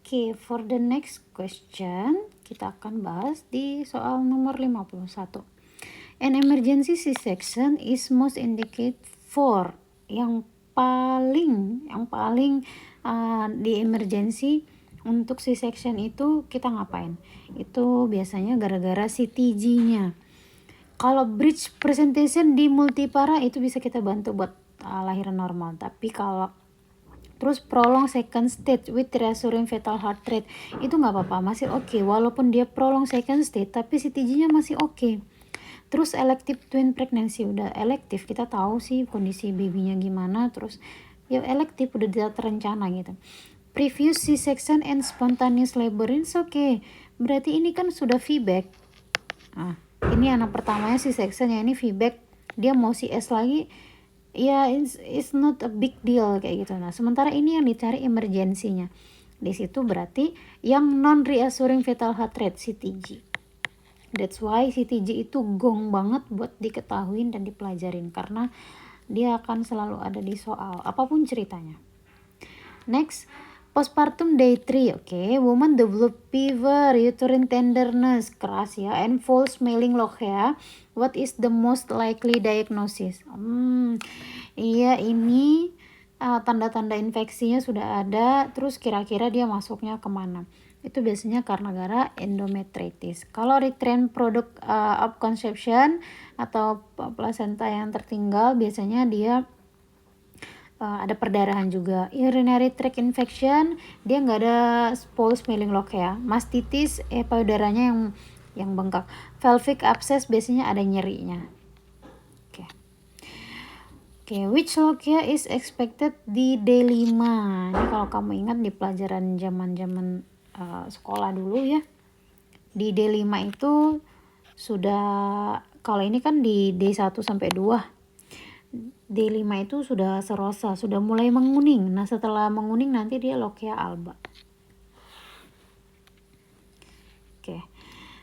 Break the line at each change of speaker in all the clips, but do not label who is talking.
Okay, for the next question, kita akan bahas di soal nomor 51. An emergency C-section is most indicated for, yang paling di emergency untuk C-section itu kita ngapain? Itu biasanya gara-gara CTG-nya. Kalau bridge presentation di multipara itu bisa kita bantu buat lahiran normal, tapi kalau terus prolong second stage with reassuring fetal heart rate itu nggak apa-apa, masih oke. Walaupun dia prolong second stage tapi CTG-nya masih oke. Terus elective twin pregnancy, udah elektif, kita tahu sih kondisi babynya gimana, terus ya elektif udah tidak terencana gitu. Previous C-section and spontaneous labor is oke. Berarti ini kan sudah VBAC. Nah, ini anak pertamanya C-section ya, ini VBAC, dia mau CS lagi ya, it's not a big deal kayak gitu. Nah, sementara ini yang dicari emergensinya. Di situ berarti yang non reassuring fetal heart rate, CTG. That's why CTG itu gong banget buat diketahuin dan dipelajarin, karena dia akan selalu ada di soal apapun ceritanya. Next, postpartum day 3. Woman develop fever, uterine tenderness, keras ya, and false smelling lochia. What is the most likely diagnosis? Iya, ini tanda-tanda infeksinya sudah ada, terus kira-kira dia masuknya kemana? Itu biasanya karena gara endometritis. Kalau recurrent product of conception atau plasenta yang tertinggal, biasanya dia ada perdarahan juga. Urinary tract infection, dia nggak ada false smelling lochia. Mastitis, payudaranya yang bengkak. Pelvic abscess biasanya ada nyerinya. Which lochia is expected di D5? Ini kalau kamu ingat di pelajaran zaman sekolah dulu ya. Di D5 itu sudah, kalau ini kan di D1 sampai 2. D5 itu sudah serosa, sudah mulai menguning. Nah, setelah menguning nanti dia lochia alba.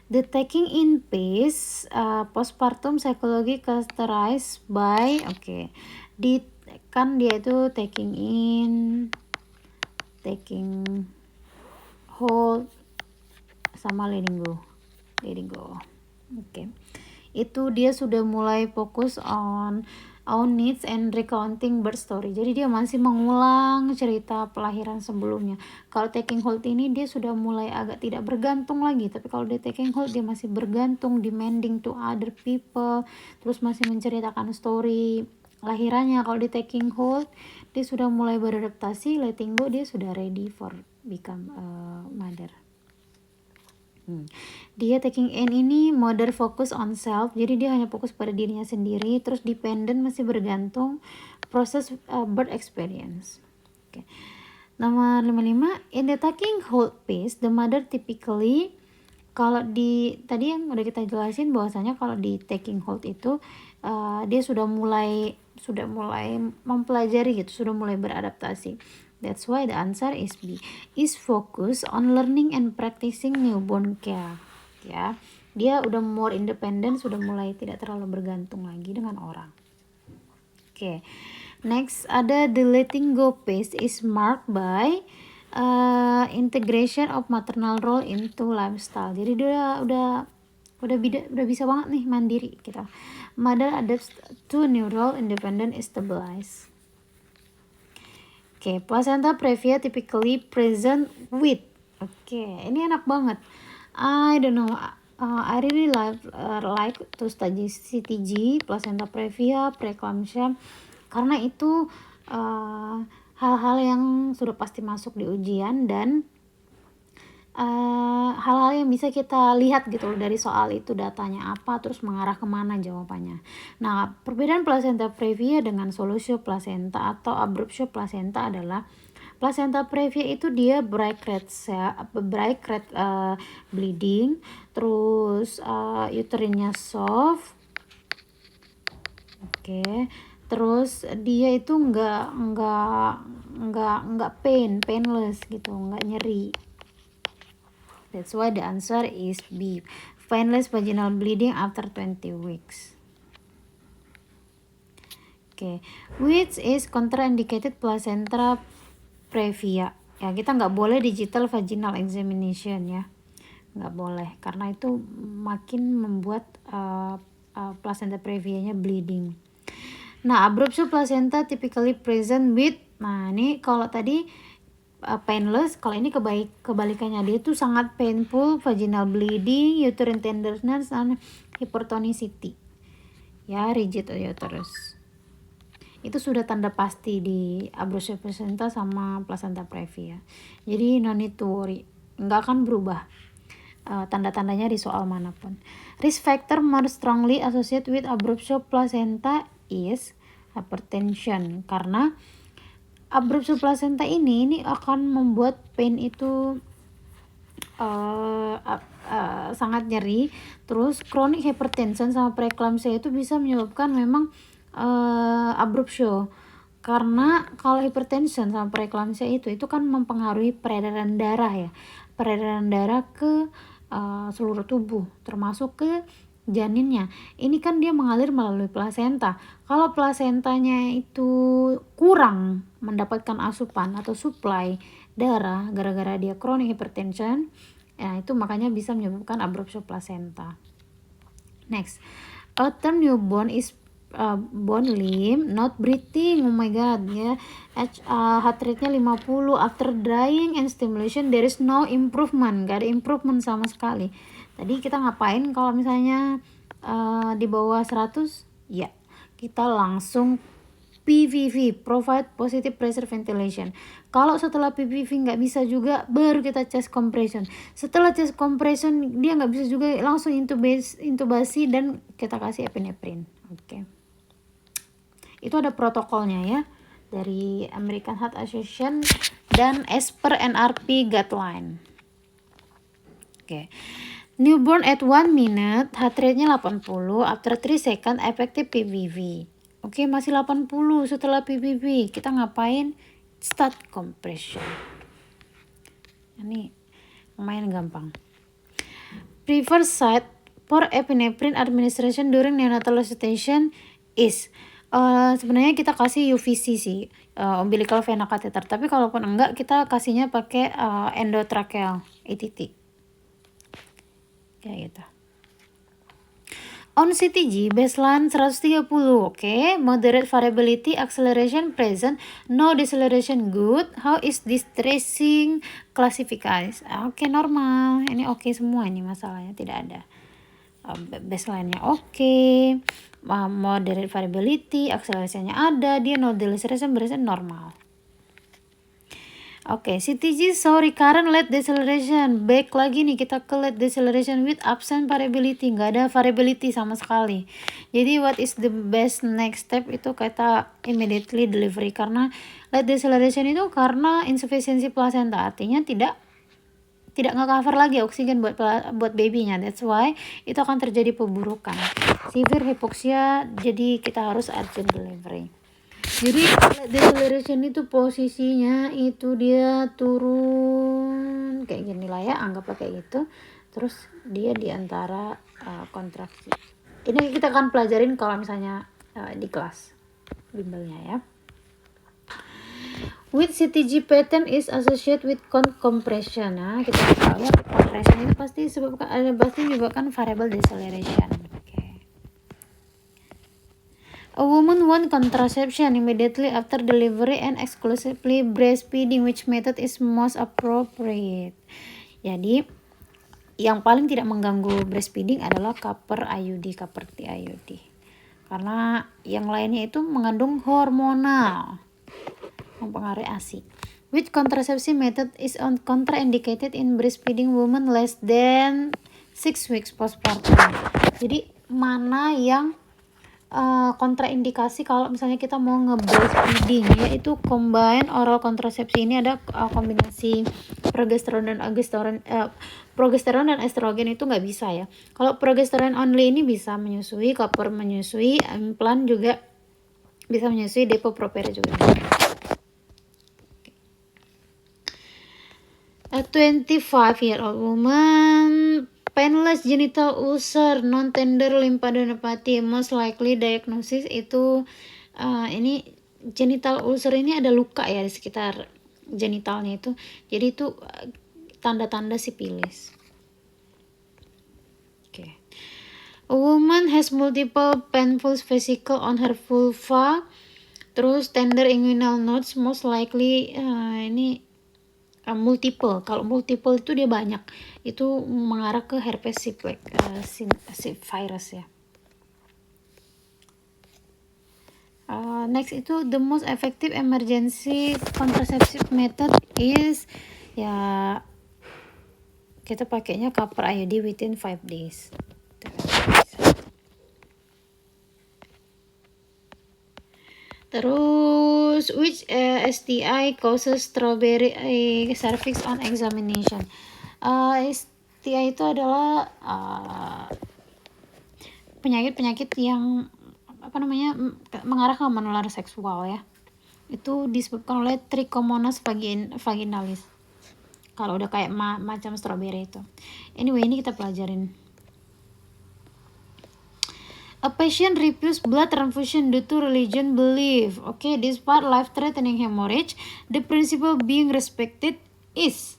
The taking in pace postpartum psychology characterized by kan dia itu taking in, taking hold sama letting go. Itu dia sudah mulai fokus on needs and recounting birth story. Jadi dia masih mengulang cerita pelahiran sebelumnya. Kalau taking hold ini dia sudah mulai agak tidak bergantung lagi, tapi kalau dia taking hold dia masih bergantung, demanding to other people, terus masih menceritakan story lahirannya. Kalau di taking hold dia sudah mulai beradaptasi, letting go dia sudah ready for become a mother. Dia taking in ini mother focus on self, jadi dia hanya fokus pada dirinya sendiri, terus dependent masih bergantung proses birth experience. Nomor 55, in the taking hold phase, the mother typically, kalau di tadi yang udah kita jelasin bahwasanya kalau di taking hold itu dia sudah mulai mempelajari gitu, sudah mulai beradaptasi. That's why the answer is B. Is focus on learning and practicing newborn care. Ya, dia udah more independent, sudah mulai tidak terlalu bergantung lagi dengan orang. Next ada the letting go phase is marked by integration of maternal role into lifestyle. Jadi dia udah bisa banget nih mandiri kita. Mother adapts to new role, independent, stabilize. Placenta previa typically present with. Ini enak banget. I don't know. I really like to study CTG, placenta previa, preeclampsia, karena itu hal-hal yang sudah pasti masuk di ujian dan hal-hal yang bisa kita lihat gitu loh dari soal itu, datanya apa, terus mengarah kemana jawabannya. Nah, perbedaan placenta previa dengan solusio placenta atau abruptio placenta adalah placenta previa itu dia break rate bleeding, terus uterinnya soft. Terus dia itu nggak painless gitu, nggak nyeri. That's why the answer is B. Painless vaginal bleeding after 20 weeks. Which is contraindicated placenta previa? Ya, kita nggak boleh digital vaginal examination ya, nggak boleh, karena itu makin membuat placenta previa-nya bleeding. Nah, abruptio placenta typically present with, nah ini kalau tadi painless, kalau ini kebalikannya, dia tuh sangat painful, vaginal bleeding, uterine tenderness, dan hypertonicity. Ya, rigid uterus. Itu sudah tanda pasti di abruptio placenta sama placenta previa. Jadi no need to worry, nggak akan berubah tanda-tandanya di soal manapun. Risk factor more strongly associated with abruptio placenta is hypertension, karena abruptio placenta ini akan membuat pain itu sangat nyeri. Terus chronic hypertension sama preeclampsia itu bisa menyebabkan memang abruptio, karena kalau hypertension sama preeclampsia itu kan mempengaruhi peredaran darah ya, peredaran darah ke seluruh tubuh termasuk ke janinnya. Ini kan dia mengalir melalui plasenta. Kalau plasentanya itu kurang mendapatkan asupan atau supply darah gara-gara dia chronic hypertension, ya itu makanya bisa menyebabkan abruptio placenta. Next, a term newborn is bone limb not breathing. Oh my god ya, heart rate-nya 50. After drying and stimulation there is no improvement, gak ada improvement sama sekali. Tadi kita ngapain kalau misalnya di bawah 100? Ya, kita langsung PVV, provide positive pressure ventilation. Kalau setelah PVV nggak bisa juga, baru kita chest compression. Setelah chest compression dia nggak bisa juga, langsung intubasi dan kita kasih epinephrine. Oke. Itu ada protokolnya ya dari American Heart Association dan as per NRP guideline. Oke. Newborn at 1 minute, heart rate-nya 80, after 3 second effective PVV. Oke, masih 80 setelah PVV. Kita ngapain? Start compression. Ini lumayan gampang. Preferred site for epinephrine administration during neonatal resuscitation is, sebenarnya kita kasih UVC sih, umbilical vena catheter. Tapi kalaupun enggak, kita kasihnya pakai endotracheal ETT. Kayak gitu. On CTG baseline 130, okay. Moderate variability, acceleration present, no deceleration good. How is this tracing classified? Oke, normal. Ini oke semua, ini masalahnya tidak ada. Baseline-nya oke. Moderate variability, acceleration-nya ada, dia no deceleration berarti normal. Oke, CTG so recurrent late deceleration. Back lagi nih kita ke late deceleration with absent variability. Nggak ada variability sama sekali. Jadi what is the best next step itu kita immediately delivery. Karena late deceleration itu karena insufficiency placenta. Artinya tidak nge-cover lagi oksigen buat babynya. That's why itu akan terjadi pemburukan. Severe hypoxia, jadi kita harus urgent delivery. Jadi deceleration itu posisinya itu dia turun kayak gini lah ya, anggaplah kayak gitu. Terus dia di antara kontraksi. Ini kita akan pelajarin kalau misalnya di kelas bimbelnya ya. With CTG pattern is associated with compression. Nah, kita tahu ya compression itu pasti menyebabkan variable deceleration. A woman want contraception immediately after delivery and exclusively breastfeeding. Which method is most appropriate? Jadi, yang paling tidak mengganggu breastfeeding adalah copper IUD, copper T IUD. Karena yang lainnya itu mengandung hormonal, mempengaruhi ASI. Which contraception method is contraindicated in breastfeeding women less than 6 weeks postpartum? Jadi, mana yang kontraindikasi kalau misalnya kita mau nge-breastfeeding, yaitu combine oral kontrasepsi. Ini ada kombinasi progesteron dan estrogen itu nggak bisa ya. Kalau progesteron only ini bisa menyusui, copper menyusui, implan juga bisa menyusui, depo-provera juga. A 25-year-old woman, painless genital ulcer, non-tender lymphadenopathy, most likely diagnosis itu ini genital ulcer ini ada luka ya di sekitar genitalnya itu. Jadi itu tanda-tanda sipilis. Oke. A woman has multiple painful vesicles on her vulva. Terus tender inguinal nodes most likely ini multiple. Kalau multiple itu dia banyak. Itu mengarah ke herpes simplex virus ya. Next itu the most effective emergency contraceptive method is ya kita pakainya copper IUD within 5 days. Terus which STI causes strawberry cervix on examination? STI itu adalah penyakit-penyakit yang mengarah ke menular seksual ya. Itu disebabkan oleh Trichomonas vaginalis. Kalau udah kayak macam strawberry itu. Anyway, ini kita pelajarin. A patient refused blood transfusion due to religion belief. Okay, despite life-threatening hemorrhage, the principle being respected is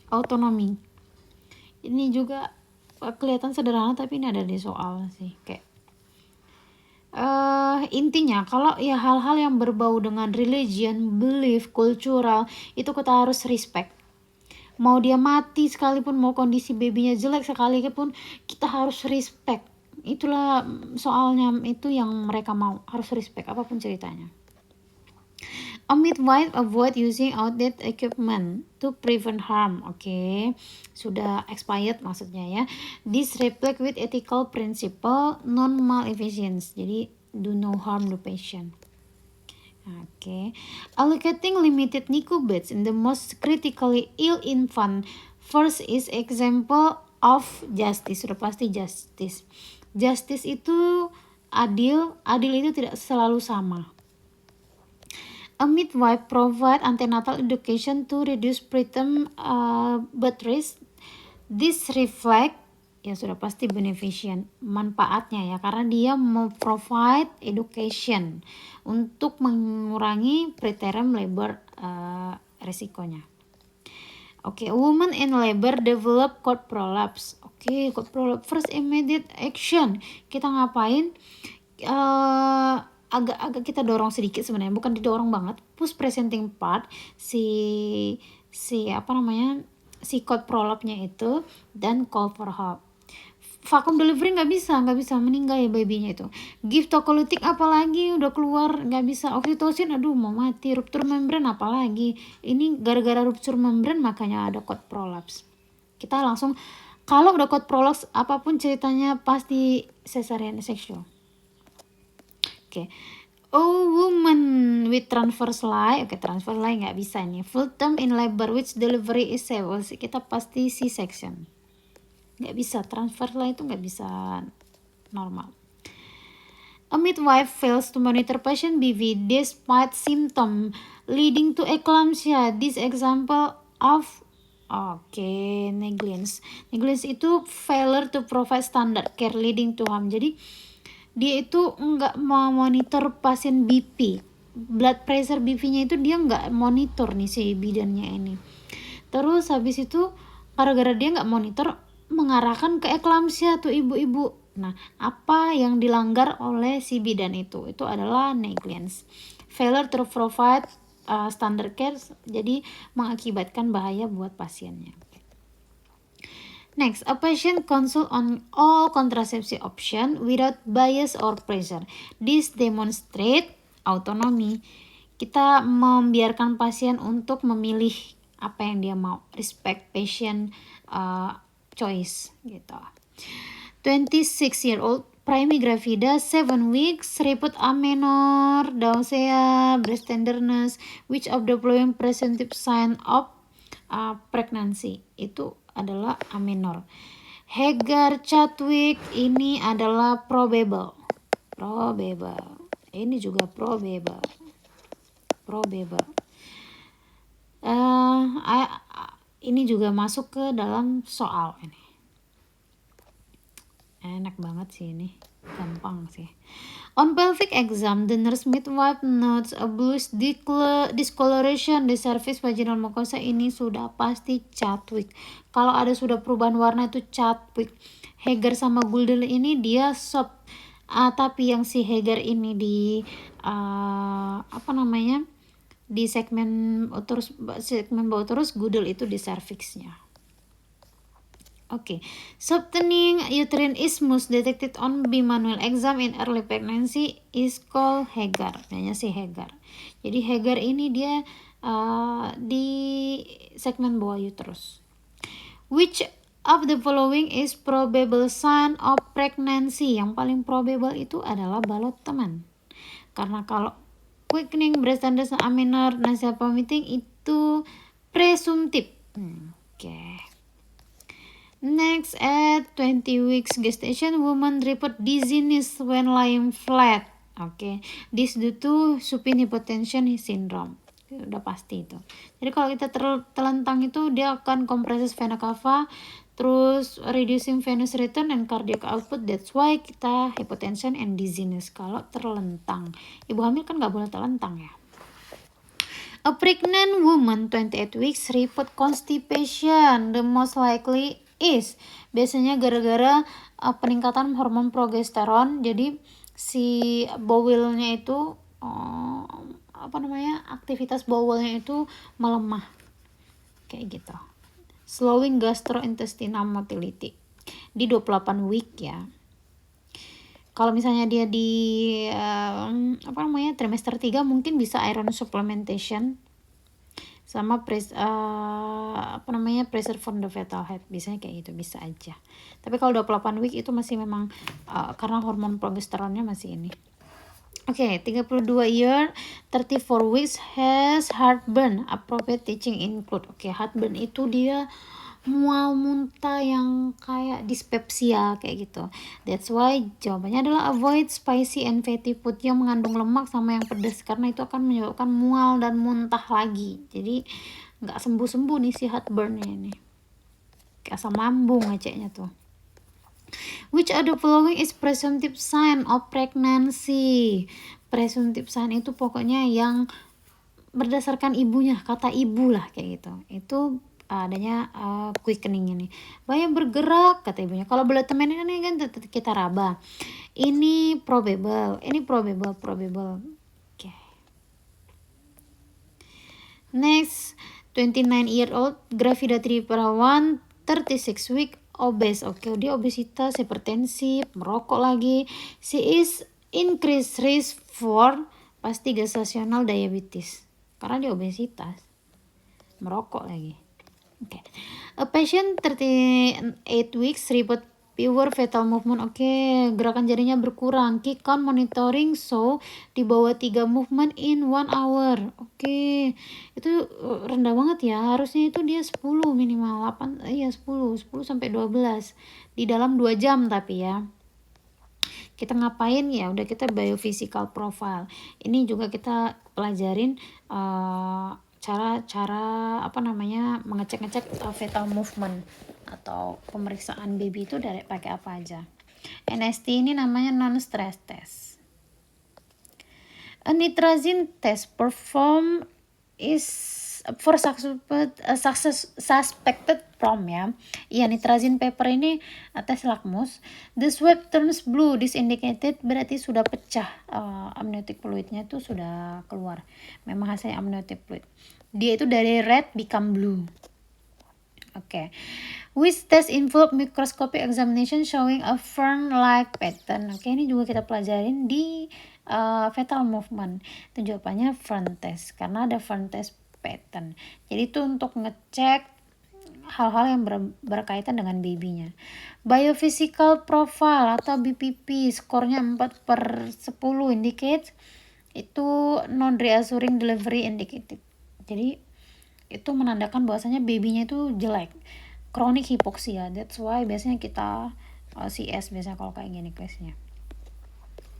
autonomy. Ini juga kelihatan sederhana tapi ini ada di soal sih kayak intinya kalau ya hal-hal yang berbau dengan religion, belief, cultural itu kita harus respect. Mau dia mati sekalipun, mau kondisi babynya jelek sekalipun, kita harus respect. Itulah soalnya, itu yang mereka mau, harus respect apapun ceritanya. A midwife avoid using outdated equipment to prevent harm. Oke, sudah expired maksudnya ya. This reflect with ethical principle non malefisance. Jadi do no harm to patient. Oke, allocating limited NICU beds in the most critically ill infant. First is example of justice. Sudah pasti justice. Justice itu adil itu tidak selalu sama. A midwife provide antenatal education to reduce preterm birth risk. This reflect ya sudah pasti beneficent, manfaatnya ya, karena dia provide education untuk mengurangi preterm labor resikonya. Oke, woman in labor develop cord prolapse. Oke, cord prolapse first immediate action. Kita ngapain? Agak kita dorong sedikit sebenarnya, bukan didorong banget. Push presenting part si cord prolapse-nya itu dan call for help. Vacuum delivery nggak bisa meninggal ya babynya itu. Give tocolytic apalagi udah keluar nggak bisa. Oxytocin aduh mau mati. Rupture membrane apalagi. Ini gara-gara rupture membrane makanya ada cord prolapse. Kita langsung kalau udah cord prolapse apapun ceritanya pasti cesarean section. Oke. Oh, woman with transverse lie. Oke, transverse lie nggak bisa nih. Full term in labor which delivery is safe. Kita pasti C-section. Nggak bisa, transverse lie itu nggak bisa normal. A midwife fails to monitor patient BV despite symptom leading to eclampsia. This example of negligence. Negligence itu failure to provide standard care leading to harm. Jadi dia itu nggak mau monitor pasien BP, blood pressure BP-nya itu dia nggak monitor nih si bidannya ini. Terus habis itu gara-gara dia nggak monitor mengarahkan ke eclampsia tuh ibu-ibu. Nah, apa yang dilanggar oleh si bidan itu adalah negligence, failure to provide standard care, jadi mengakibatkan bahaya buat pasiennya. Next, a patient consult on all contraceptive option without bias or pressure. This demonstrate autonomy. Kita membiarkan pasien untuk memilih apa yang dia mau. Respect patient choice gitu. 26-year-old primi gravida 7 weeks report amenorrhea, nausea, breast tenderness, which of the following presentive sign of pregnancy. Itu adalah amenorrhea. Hagar-Chadwick ini adalah probable. Ini juga probable. Ini juga masuk ke dalam soal ini. Enak banget sih ini gampang sih. On pelvic exam, the nurse midwife notes a bluish discoloration di cervix vaginal mucosa. Ini sudah pasti Chadwick. Kalau ada sudah perubahan warna itu Chadwick. Heger sama Guldel ini dia sop. Tapi yang si Heger ini di di segmen bawah terus, Guldel itu di cervixnya. Okay, softening uterine isthmus detected on bimanual exam in early pregnancy is called Heger. Namanya si Heger. Jadi Heger ini dia di segmen bawah uterus. Which of the following is probable sign of pregnancy? Yang paling probable itu adalah balot teman. Karena kalau quickening, breast tenderness, amenorrhea, nausea, vomiting itu presumptif. Okay. Next, at 20 weeks gestation, woman report dizziness when lying flat. Okay, this due to supine hypotension syndrome. Udah pasti itu. Jadi kalau kita terlentang itu dia akan compresses vena cava, terus reducing venous return and cardiac output. That's why kita hypotension and dizziness kalau terlentang. Ibu hamil kan nggak boleh terlentang ya. A pregnant woman 28 weeks report constipation. The most likely is biasanya gara-gara peningkatan hormon progesteron. Jadi si bowelnya itu aktivitas bowelnya itu melemah kayak gitu. Slowing gastrointestinal motility di 28 week ya. Kalau misalnya dia di trimester 3 mungkin bisa iron supplementation sama pressure from the fetal head, biasanya kayak gitu, bisa aja. Tapi kalau 28 week itu masih memang karena hormon progesteronnya masih ini. Okay, 32 year, 34 weeks has heartburn. Appropriate teaching include. Okay, heartburn itu dia mual muntah yang kayak dyspepsia kayak gitu. That's why jawabannya adalah avoid spicy and fatty food yang mengandung lemak sama yang pedas, karena itu akan menyebabkan mual dan muntah lagi. Jadi nggak sembuh-sembuh nih si heartburnnya ini. Kayak asam lambung ngeceknya tuh. Which of the following is presumptive sign of pregnancy? Presumptive sign itu pokoknya yang berdasarkan ibunya, kata ibu lah kayak gitu. Itu adanya quickening ini. Banyak bergerak kata ibunya. Kalau belah temen ini kan kita raba. Ini probable. Okay. Next, 29-year-old gravida triperawan 36 week obese. Oke, dia obesitas, hipertensi, merokok lagi. She is increased risk for pasti gestational diabetes. Karena dia obesitas, merokok lagi. Okay. A patient 38 weeks report pure fetal movement. Gerakan jarinya berkurang. Kick count monitoring show di bawah 3 movement in 1 hour. Itu rendah banget ya. Harusnya itu dia 10 minimal 10 sampai 12 di dalam 2 jam tapi ya. Kita ngapain ya? Udah kita biophysical profile. Ini juga kita pelajarin cara mengecek fetal movement atau pemeriksaan baby itu dari pakai apa aja. NST ini namanya non-stress test. A nitrazine test performed is for suspected from ya. Iya, nitrazine paper ini tes lakmus. The swab turns blue. This indicated berarti sudah pecah amniotic fluidnya itu sudah keluar. Memang hasilnya amniotic fluid. Dia itu dari red become blue. Which test involve microscopic examination showing a fern-like pattern. Ini juga kita pelajarin di fetal movement. Itu jawabannya fern test karena ada fern test pattern. Jadi itu untuk ngecek hal-hal yang berkaitan dengan babynya. Biophysical profile atau BPP skornya 4/10 indicates itu non-reassuring delivery indicated. Jadi itu menandakan bahwasanya babynya itu jelek, chronic hypoxia. That's why biasanya kita CS biasanya kalau kayak gini case-nya.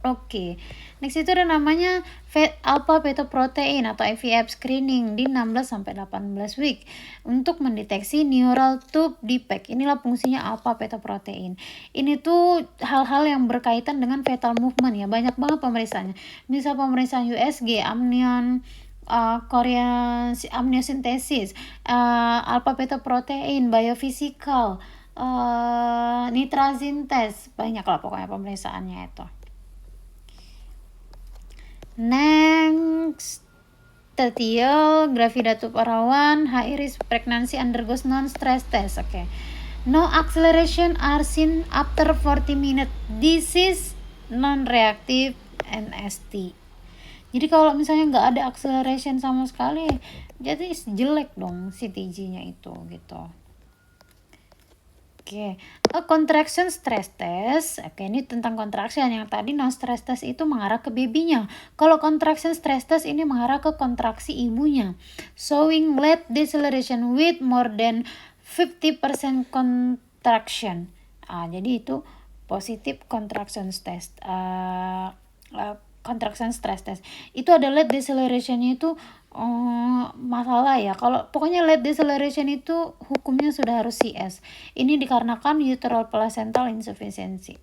Oke, next itu ada namanya alpha fetoprotein atau IVF screening di 16-18 week untuk mendeteksi neural tube defect. Inilah fungsinya alpha fetoprotein. Ini tuh hal-hal yang berkaitan dengan fetal movement ya, banyak banget pemeriksaannya. Misal pemeriksaan USG, amnion, Korean amniocentesis, alpha fetoprotein, biophysical, nitrazine test, banyak lah pokoknya pemeriksaannya itu. Next, tertial gravidato parawan high risk pregnancy undergoes non-stress test. Okay. No acceleration are seen after 40 minutes. This is non-reactive NST. Jadi kalau misalnya nggak ada acceleration sama sekali, jadi jelek dong CTG-nya itu gitu. Oke, a contraction stress test. Oke, ini tentang contraction. Yang tadi non stress test itu mengarah ke babynya. Kalau contraction stress test ini mengarah ke kontraksi ibunya. Showing late deceleration with more than 50% contraction. Jadi itu positif contraction test. Contraction stress test. Itu ada late deceleration-nya itu masalah ya. Kalau pokoknya late deceleration itu hukumnya sudah harus CS. Ini dikarenakan uteral placental insufficiency.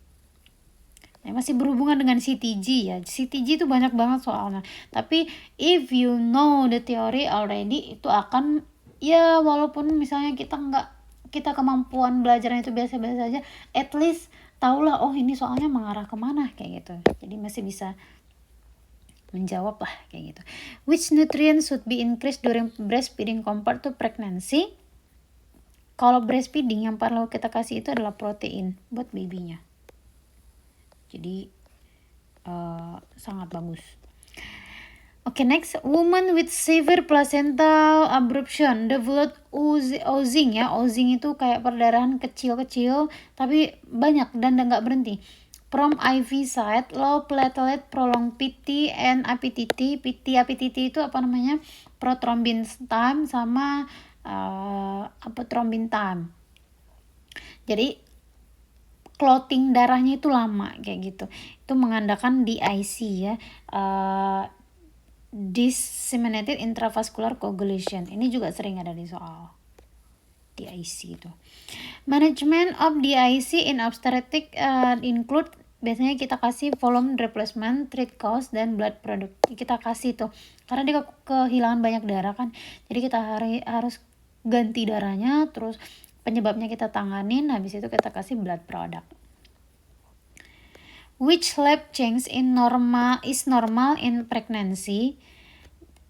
Nah, masih berhubungan dengan CTG ya. CTG itu banyak banget soalnya. Tapi if you know the theory already, itu akan ya walaupun misalnya kita kemampuan belajarnya itu biasa-biasa aja, at least tahulah oh ini soalnya mengarah kemana kayak gitu. Jadi masih bisa menjawab lah kayak gitu. Which nutrients should be increased during breastfeeding compared to pregnancy? Kalau breastfeeding yang perlu kita kasih itu adalah protein buat babynya. Jadi sangat bagus. Oke, next, woman with severe placental abruption develop oozing ya. Oozing itu kayak perdarahan kecil-kecil tapi banyak dan nggak berhenti. From IV site, low platelet, prolonged PT and APTT. APTT itu apa namanya? Prothrombin time sama thrombin time. Jadi clotting darahnya itu lama kayak gitu. Itu mengandalkan DIC ya. Disseminated intravascular coagulation. Ini juga sering ada di soal DIC itu. Management of DIC in obstetric include biasanya kita kasih volume replacement, treat cause, dan blood product. Kita kasih tuh karena dia kehilangan banyak darah kan. Jadi kita harus ganti darahnya, terus penyebabnya kita tanganin, habis itu kita kasih blood product. Which lab change is normal in pregnancy?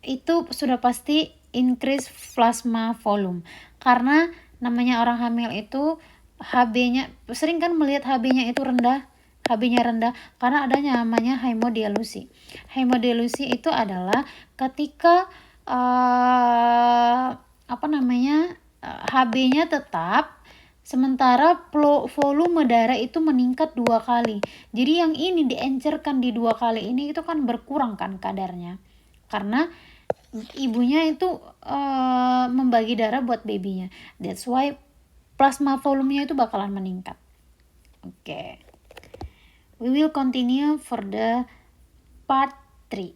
Itu sudah pasti increase plasma volume. Karena namanya orang hamil itu HB-nya, sering kan melihat HB-nya itu rendah, HB-nya rendah karena adanya namanya hemodialusi. Hemodialusi itu adalah ketika HB-nya tetap sementara volume darah itu meningkat 2 kali. Jadi yang ini diencerkan di 2 kali ini itu kan berkurang kan kadarnya. Karena ibunya itu membagi darah buat babynya. That's why plasma volumenya itu bakalan meningkat. Oke. We will continue for the part 3.